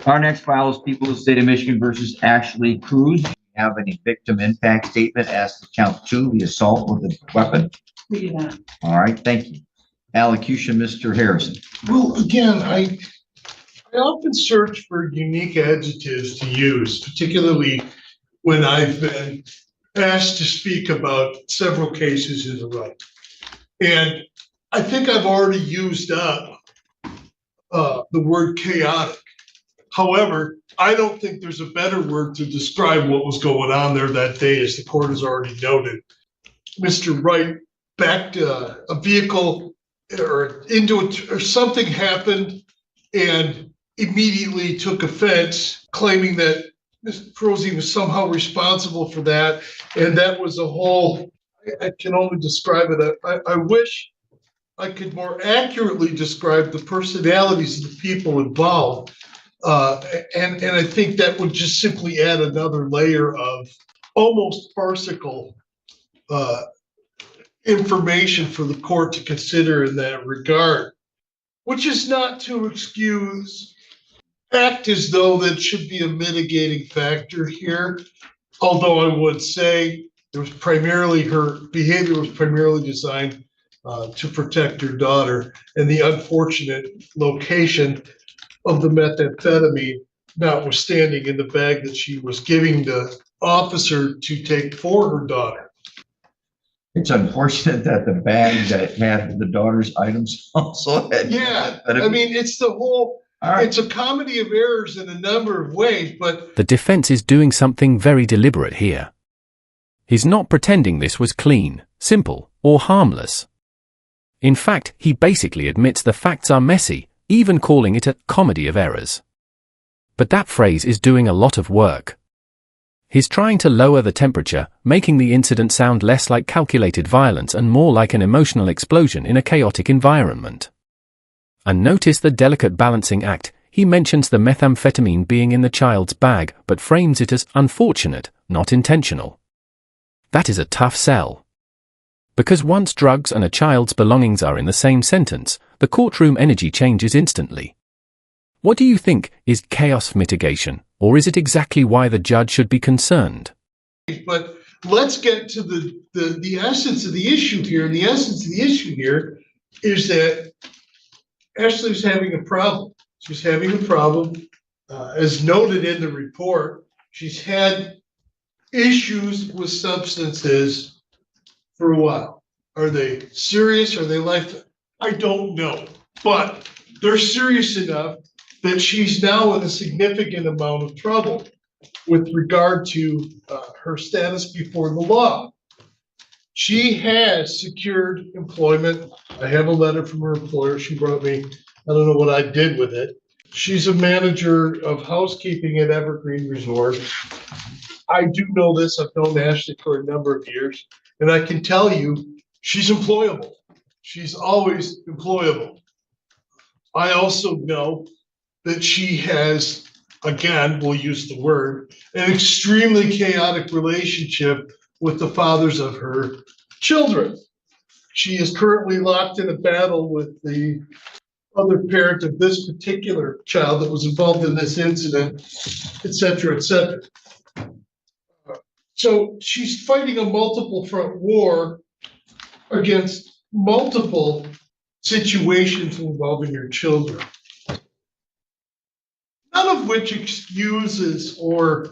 Our next file is People of the State of Michigan versus Ashley Cruz. We have any victim impact statement as to count 2, the assault with a weapon. We do not. All right, thank you. Allocution, Mr. Harrison. Well, again, I often search for unique adjectives to use, particularly when I've been asked to speak about several cases in a row. And I think I've already used up the word chaotic. However, I don't think there's a better word to describe what was going on there that day, as the court has already noted. Mr. Wright backed a vehicle or into it, or something happened, and immediately took offense, claiming that Mr. Prosy was somehow responsible for that. And that was a whole, I can only describe it. I wish I could more accurately describe the personalities of the people involved. And I think that would just simply add another layer of almost farcical information for the court to consider in that regard, which is not to act as though that should be a mitigating factor here. Although I would say it was primarily, her behavior was primarily designed to protect her daughter, and the unfortunate location of the methamphetamine, notwithstanding, in the bag that she was giving the officer to take for her daughter. It's unfortunate that the bag that had the daughter's items also had. Yeah, I mean, it's the whole, right. It's a comedy of errors in a number of ways, but the defense is doing something very deliberate here. He's not pretending this was clean, simple, or harmless. In fact, he basically admits the facts are messy, even calling it a comedy of errors. But that phrase is doing a lot of work. He's trying to lower the temperature, making the incident sound less like calculated violence and more like an emotional explosion in a chaotic environment. And notice the delicate balancing act. He mentions the methamphetamine being in the child's bag, but frames it as unfortunate, not intentional. That is a tough sell. Because once drugs and a child's belongings are in the same sentence, the courtroom energy changes instantly. What do you think? Is chaos mitigation, or is it exactly why the judge should be concerned? But let's get to the essence of the issue here. And the essence of the issue here is that Ashley's having a problem. She's having a problem, as noted in the report. She's had issues with substances for a while. Are they serious? Are they life? I don't know. But they're serious enough that she's now in a significant amount of trouble with regard to her status before the law. She has secured employment. I have a letter from her employer. She brought me, I don't know what I did with it. She's a manager of housekeeping at Evergreen Resort. I do know this. I've known Ashley for a number of years, and I can tell you she's employable. She's always employable. I also know that she has, again, we'll use the word, an extremely chaotic relationship with the fathers of her children. She is currently locked in a battle with the other parent of this particular child that was involved in this incident, et cetera, et cetera. So she's fighting a multiple front war against multiple situations involving her children. None of which excuses or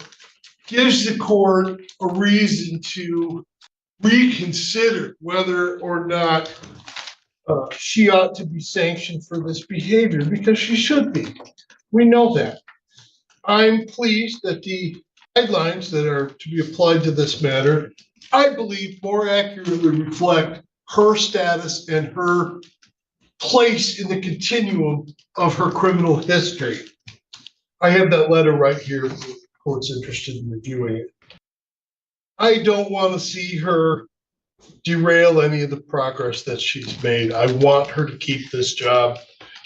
gives the court a reason to reconsider whether or not she ought to be sanctioned for this behavior, because she should be. We know that. I'm pleased that the guidelines that are to be applied to this matter, I believe, more accurately reflect her status and her place in the continuum of her criminal history. I have that letter right here if the court's interested in reviewing it. I don't want to see her derail any of the progress that she's made. I want her to keep this job.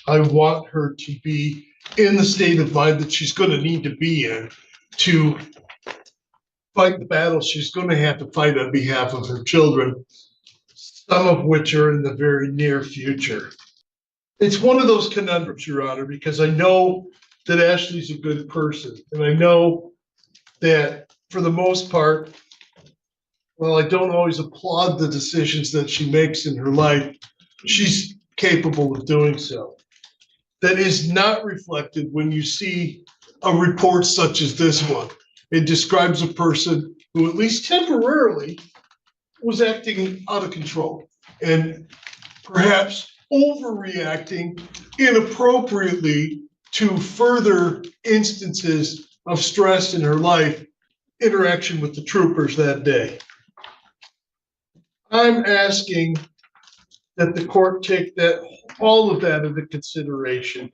I want her to be in the state of mind that she's going to need to be in to fight the battles she's going to have to fight on behalf of her children, some of which are in the very near future. It's one of those conundrums, Your Honor, because I know that Ashley's a good person. And I know that for the most part, while I don't always applaud the decisions that she makes in her life, she's capable of doing so. That is not reflected when you see a report such as this one. It describes a person who, at least temporarily, was acting out of control and perhaps overreacting inappropriately to further instances of stress in her life, interaction with the troopers that day. I'm asking that the court take all of that into consideration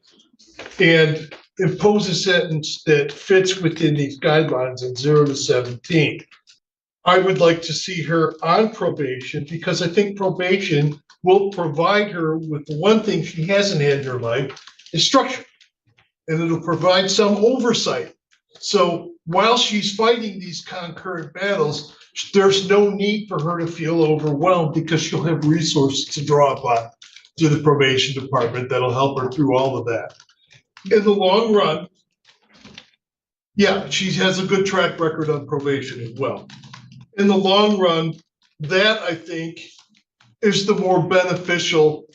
and impose a sentence that fits within these guidelines in 0 to 17. I would like to see her on probation because I think probation will provide her with the one thing she hasn't had in her life is structure. And it'll provide some oversight. So while she's fighting these concurrent battles, there's no need for her to feel overwhelmed because she'll have resources to draw upon to the probation department that'll help her through all of that. In the long run, yeah, she has a good track record on probation as well. In the long run, that I think is the more beneficial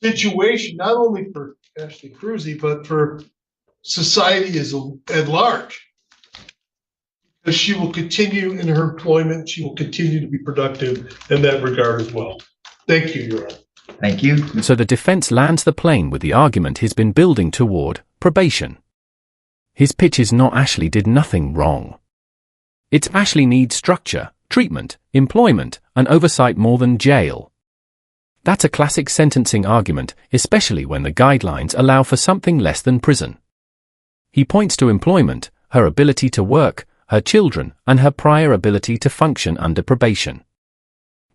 situation, not only for Ashley Cruz, but for society at large. Because she will continue in her employment, she will continue to be productive in that regard as well. Thank you, Your Honor. Thank you. So the defense lands the plane with the argument he's been building toward probation. His pitch is not Ashley did nothing wrong. It's Ashley needs structure, treatment, employment, and oversight more than jail. That's a classic sentencing argument, especially when the guidelines allow for something less than prison. He points to employment, her ability to work, her children, and her prior ability to function under probation.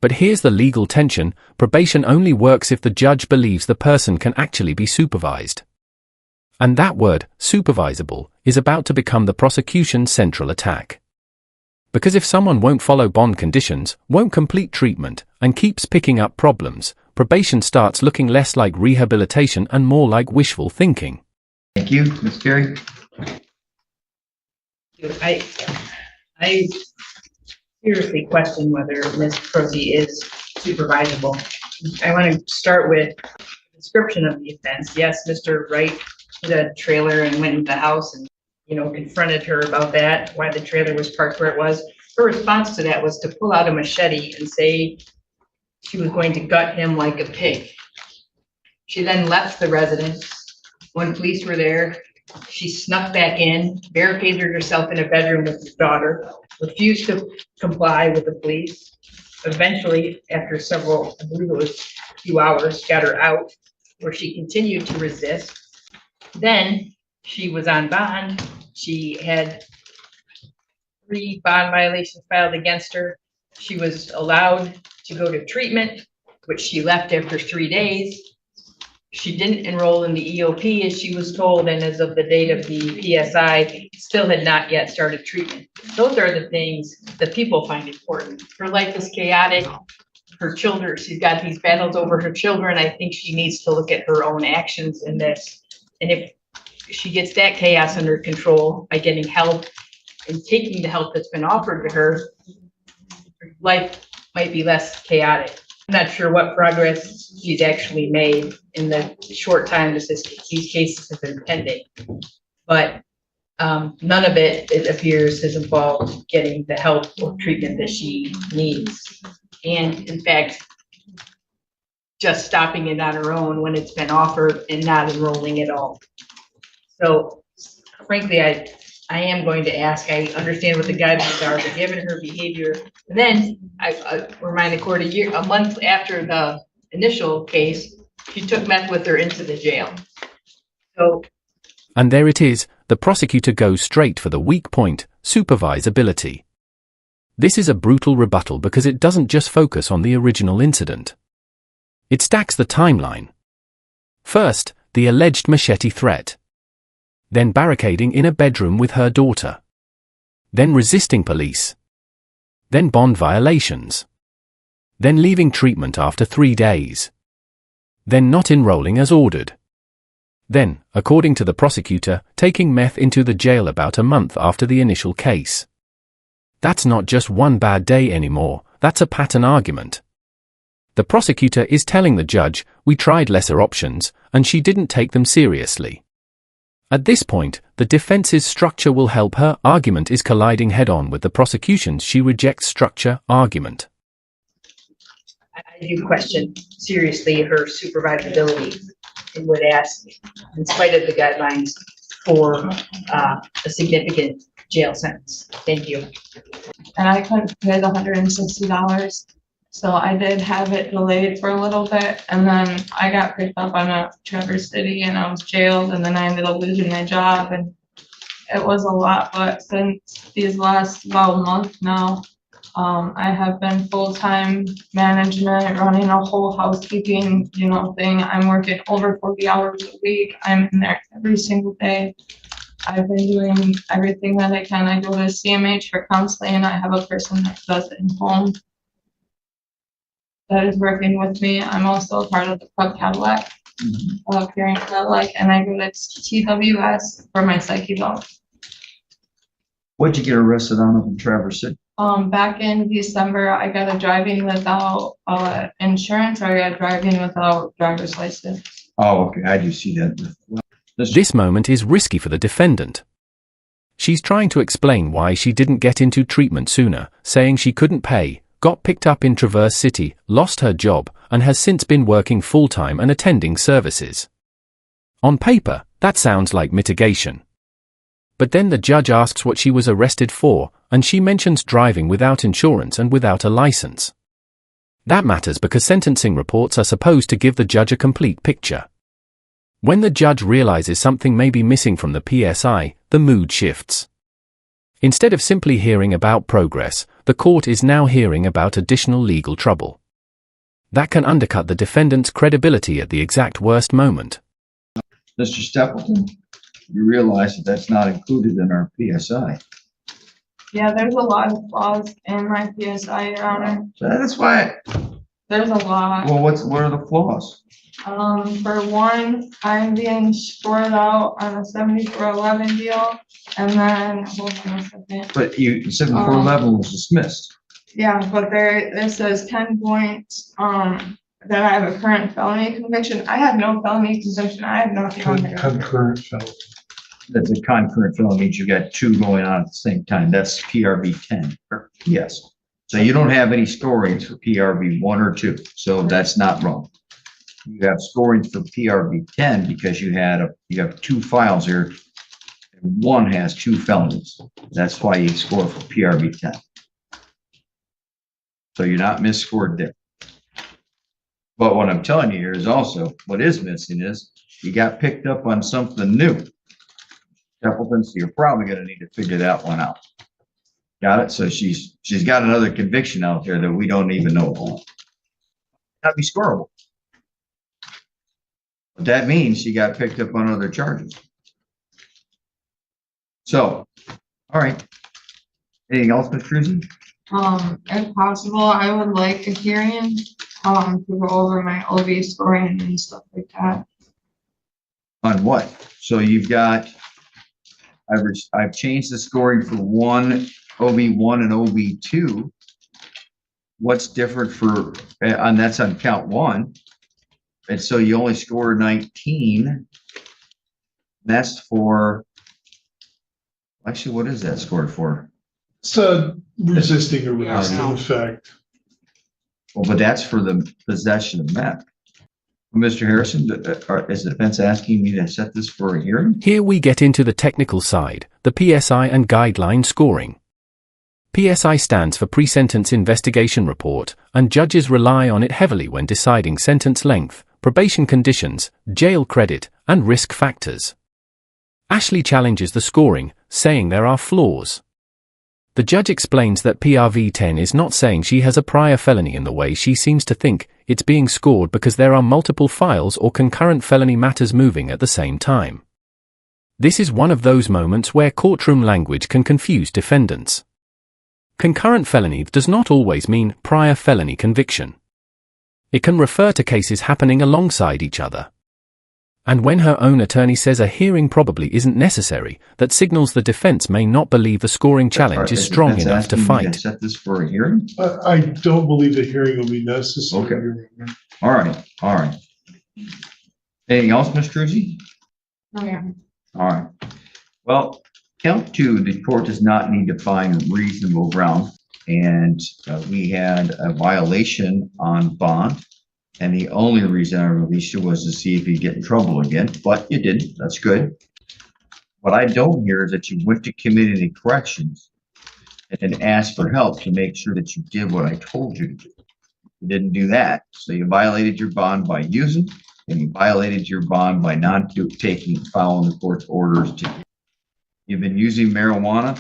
But here's the legal tension: probation only works if the judge believes the person can actually be supervised. And that word, supervisable, is about to become the prosecution's central attack. Because if someone won't follow bond conditions, won't complete treatment, and keeps picking up problems, probation starts looking less like rehabilitation and more like wishful thinking. Thank you. Ms. Carey? I seriously question whether Ms. Crosby is supervisable. I want to start with the description of the offense. Yes, Mr. Wright had a trailer and went into the house and, confronted her about that, why the trailer was parked where it was. Her response to that was to pull out a machete and say she was going to gut him like a pig. She then left the residence. When police were there, she snuck back in, barricaded herself in a bedroom with his daughter, refused to comply with the police. Eventually, after several, I believe it was a few hours, got her out, where she continued to resist. Then she was on bond. She had 3 bond violations filed against her. She was allowed to go to treatment, which she left after 3 days. She didn't enroll in the EOP as she was told, and as of the date of the PSI, still had not yet started treatment. Those are the things that people find important. Her life is chaotic. Her children, she's got these battles over her children. I think she needs to look at her own actions in this. And if she gets that chaos under control by getting help and taking the help that's been offered to her, life might be less chaotic. I'm not sure what progress she's actually made in the short time that these cases have been pending, but none of it appears, has involved getting the help or treatment that she needs. And in fact, just stopping it on her own when it's been offered and not enrolling at all. So frankly, I am going to ask, I understand what the guidelines are, but given her behavior, and then I remind the court a month after the initial case, she took meth with her into the jail. And there it is, the prosecutor goes straight for the weak point, supervisability. This is a brutal rebuttal because it doesn't just focus on the original incident. It stacks the timeline. First, the alleged machete threat. Then barricading in a bedroom with her daughter. Then resisting police. Then bond violations. Then leaving treatment after 3 days. Then not enrolling as ordered. Then, according to the prosecutor, taking Meth into the jail about a month after the initial case. That's not just one bad day anymore, that's a pattern argument. The prosecutor is telling the judge, we tried lesser options, and she didn't take them seriously. At this point, the defense's structure will help her argument is colliding head-on with the prosecution's she rejects structure argument. I do question seriously her supervisability and would ask, in spite of the guidelines, for a significant jail sentence. Thank you. And I couldn't pay the $160. So I did have it delayed for a little bit, and then I got picked up on a Traverse City and I was jailed, and then I ended up losing my job, and it was a lot. But since these last about a month now, I have been full-time management, running a whole housekeeping, thing. I'm working over 40 hours a week. I'm in there every single day. I've been doing everything that I can. I go to CMH for counseling. I have a person that does it in home that is working with me. I'm also a part of the Club Cadillac, Carrying Cadillac, and I go to TWS for my psyche belt. What'd you get arrested on up in Traverse City? Back in December, I got a driving without insurance, or I got driving without driver's license. Oh, okay, I do see that. This moment is risky for the defendant. She's trying to explain why she didn't get into treatment sooner, saying she couldn't pay, got picked up in Traverse City, lost her job, and has since been working full-time and attending services. On paper, that sounds like mitigation. But then the judge asks what she was arrested for, and she mentions driving without insurance and without a license. That matters because sentencing reports are supposed to give the judge a complete picture. When the judge realizes something may be missing from the PSI, the mood shifts. Instead of simply hearing about progress, the court is now hearing about additional legal trouble. That can undercut the defendant's credibility at the exact worst moment. Mr. Stapleton, you realize that that's not included in our PSI. Yeah, there's a lot of flaws in my PSI, Your Honor. So that's why, There's a lot. well, what are the flaws? For one, I'm being scored out on a 74-11 deal, and then, hold on a second. But you said the 411 was dismissed. Yeah, but it says 10 points, that I have a current felony conviction. I have no felony conviction. I have nothing on there. Concurrent felony. That's a concurrent felony, means you got two going on at the same time. That's PRV 10. Yes. So you don't have any scorings for PRV 1 or 2. So that's not wrong. You have scorings for PRV 10 because you have two files here. And one has 2 felonies. That's why you score for PRV 10. So you're not misscored there. But what I'm telling you here is also, what is missing is you got picked up on something new. Stapleton, so you're probably going to need to figure that one out. Got it? So she's got another conviction out there that we don't even know about. That'd be scoreable. But that means she got picked up on other charges. So, all right. Anything else, Ms. Cruz? If possible, I would like a hearing, to go over my OB scoring and stuff like that. On what? So you've got, I've changed the scoring for OB1 and OB2. What's different for, and that's on count 1. And so you only score 19. That's for, actually, what is that scored for? So resisting arrest, in fact. Well, but that's for the possession of meth. Mr. Harrison, is the defense asking me to set this for a hearing? Here we get into the technical side, the PSI and guideline scoring. PSI stands for Pre-Sentence Investigation Report, and judges rely on it heavily when deciding sentence length, probation conditions, jail credit, and risk factors. Ashley challenges the scoring, saying there are flaws. The judge explains that PRV 10 is not saying she has a prior felony in the way she seems to think. It's being scored because there are multiple files or concurrent felony matters moving at the same time. This is one of those moments where courtroom language can confuse defendants. Concurrent felony does not always mean prior felony conviction. It can refer to cases happening alongside each other. And when her own attorney says a hearing probably isn't necessary, that signals the defense may not believe the scoring challenge is strong enough to fight. Set this for a hearing? I don't believe a hearing will be necessary. All right. Anything else, Ms. Cruzy? Okay. All right. Well, count two, the court does not need to find reasonable ground. And we had a violation on bond. And the only reason I released you was to see if you'd get in trouble again, but you didn't. That's good. What I don't hear is that you went to community corrections and asked for help to make sure that you did what I told you to do. You didn't do that. So you violated your bond by using, and you violated your bond by not following the court's orders to. You've been using marijuana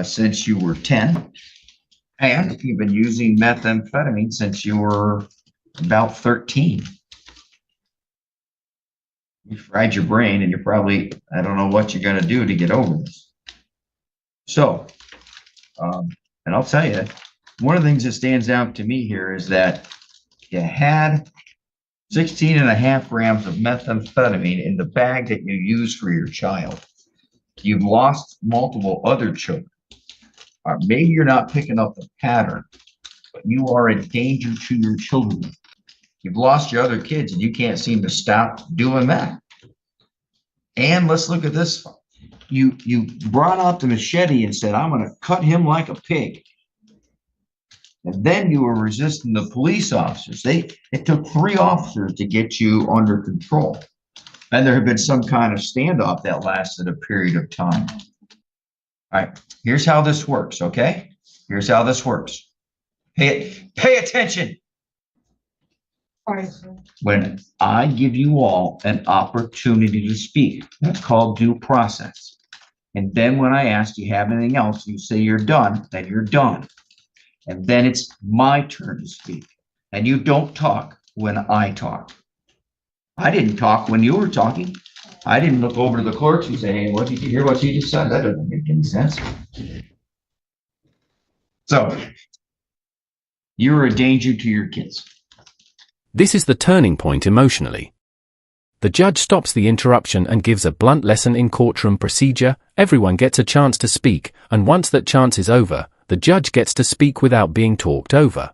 since you were 10, and you've been using methamphetamine since you were about 13. You fried your brain, and you're probably, I don't know what you're going to do to get over this. So, and I'll tell you, one of the things that stands out to me here is that you had 16.5 grams of methamphetamine in the bag that you used for your child. You've lost multiple other children. Maybe you're not picking up the pattern, but you are a danger to your children. You've lost your other kids and you can't seem to stop doing that. And let's look at this. You brought out the machete and said, I'm going to cut him like a pig. And then you were resisting the police officers. It took 3 officers to get you under control. And there had been some kind of standoff that lasted a period of time. All right, here's how this works, okay? Here's how this works. Pay attention. When I give you all an opportunity to speak, that's called due process. And then when I ask, do you have anything else? You say you're done, then you're done. And then it's my turn to speak. And you don't talk when I talk. I didn't talk when you were talking. I didn't look over to the clerks and say, hey, what did you hear what you just said? That doesn't make any sense. So, you're a danger to your kids. This is the turning point emotionally. The judge stops the interruption and gives a blunt lesson in courtroom procedure. Everyone gets a chance to speak, and once that chance is over, the judge gets to speak without being talked over.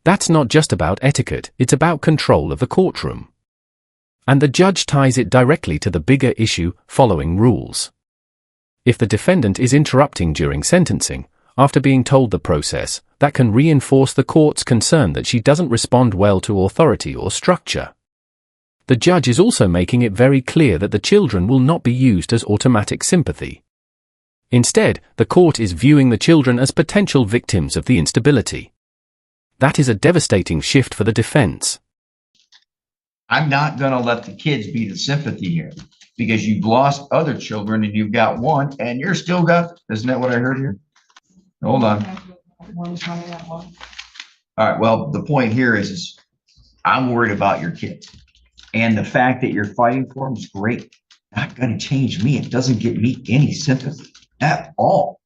That's not just about etiquette, it's about control of the courtroom. And the judge ties it directly to the bigger issue, following rules. If the defendant is interrupting during sentencing, after being told the process, that can reinforce the court's concern that she doesn't respond well to authority or structure. The judge is also making it very clear that the children will not be used as automatic sympathy. Instead, the court is viewing the children as potential victims of the instability. That is a devastating shift for the defense. I'm not going to let the kids be the sympathy here because you've lost other children and you've got one and you're still got, isn't that what I heard here? Hold on. All right. Well, the point here is I'm worried about your kids, and the fact that you're fighting for them is great. Not going to change me. It doesn't get me any sympathy at all.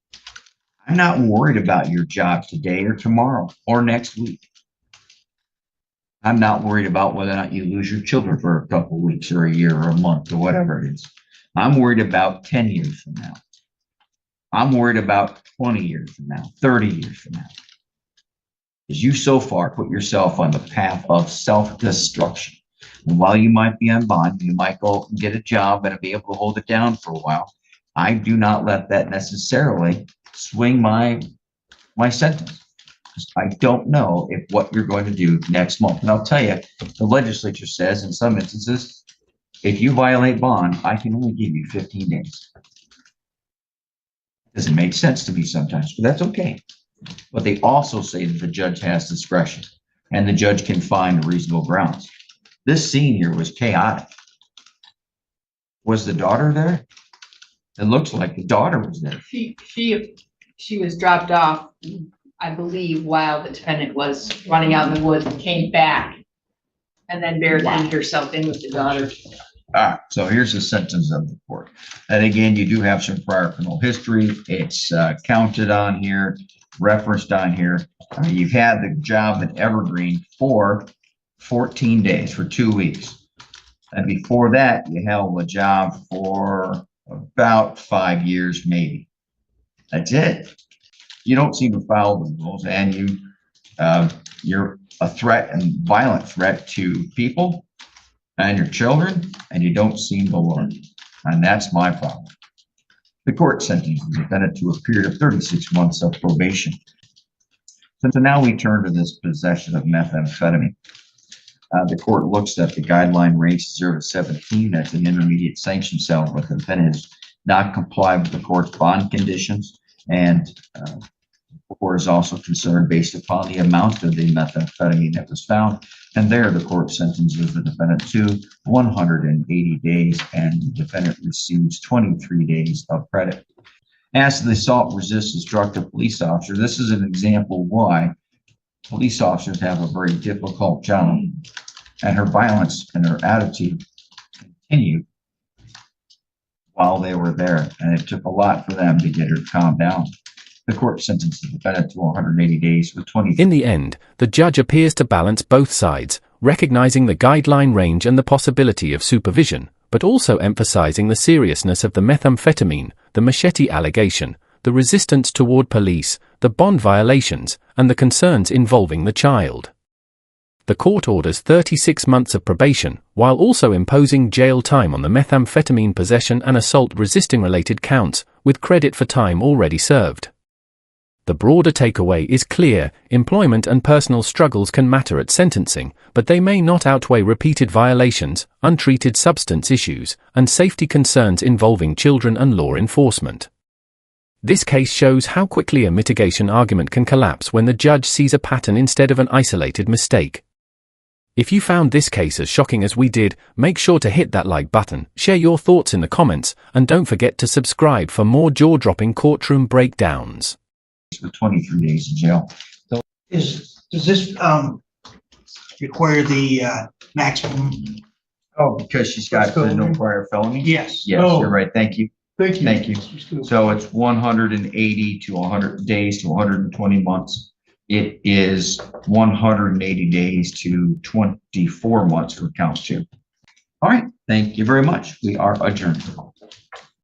I'm not worried about your job today or tomorrow or next week. I'm not worried about whether or not you lose your children for a couple of weeks or a year or a month or whatever it is. I'm worried about 10 years from now. I'm worried about 20 years from now, 30 years from now. Because you so far put yourself on the path of self-destruction. And while you might be on bond, you might go and get a job and be able to hold it down for a while. I do not let that necessarily swing my sentence. I don't know if what you're going to do next month. And I'll tell you, the legislature says in some instances, if you violate bond, I can only give you 15 days. Doesn't make sense to me sometimes, but that's okay. But they also say that the judge has discretion and the judge can find reasonable grounds. This scene here was chaotic. Was the daughter there? It looks like the daughter was there. She was dropped off, I believe, while the defendant was running out in the woods and came back and then barricaded herself in with the daughter. So here's the sentence of the court. And again, you do have some prior criminal history. It's counted on here, referenced on here. You've had the job at Evergreen for 14 days, for 2 weeks. And before that, you held a job for about 5 years, maybe. That's it. You don't seem to follow the rules, and you're a threat and violent threat to people and your children, and you don't seem to learn. And that's my problem. The court sentenced the defendant to a period of 36 months of probation. So now we turn to this possession of methamphetamine. The court looks at the guideline range 0 to 17. That's an intermediate sanction cell, but the defendant has not complied with the court's bond conditions. And the court is also concerned based upon the amount of the methamphetamine that was found. And there, the court sentences the defendant to 180 days, and the defendant receives 23 days of credit. As the assault resist destructive police officer, this is an example why police officers have a very difficult job, and her violence and her attitude continued while they were there, and it took a lot for them to get her calmed down. The court sentenced the defendant to 180 days with 20. In the end, the judge appears to balance both sides, recognizing the guideline range and the possibility of supervision, but also emphasizing the seriousness of the methamphetamine, the machete allegation, the resistance toward police, the bond violations, and the concerns involving the child. The court orders 36 months of probation, while also imposing jail time on the methamphetamine possession and assault resisting related counts, with credit for time already served. The broader takeaway is clear: employment and personal struggles can matter at sentencing, but they may not outweigh repeated violations, untreated substance issues, and safety concerns involving children and law enforcement. This case shows how quickly a mitigation argument can collapse when the judge sees a pattern instead of an isolated mistake. If you found this case as shocking as we did, make sure to hit that like button, share your thoughts in the comments, and don't forget to subscribe for more jaw-dropping courtroom breakdowns. With 23 days in jail. Does this require the maximum? Oh, because she's got no prior felony? Yes. Yes, Oh. you're right. Thank you. Thank you. Thank you. So it's 180 to 100 days to 120 months. It is 180 days to 24 months for count 2. All right. Thank you very much. We are adjourned.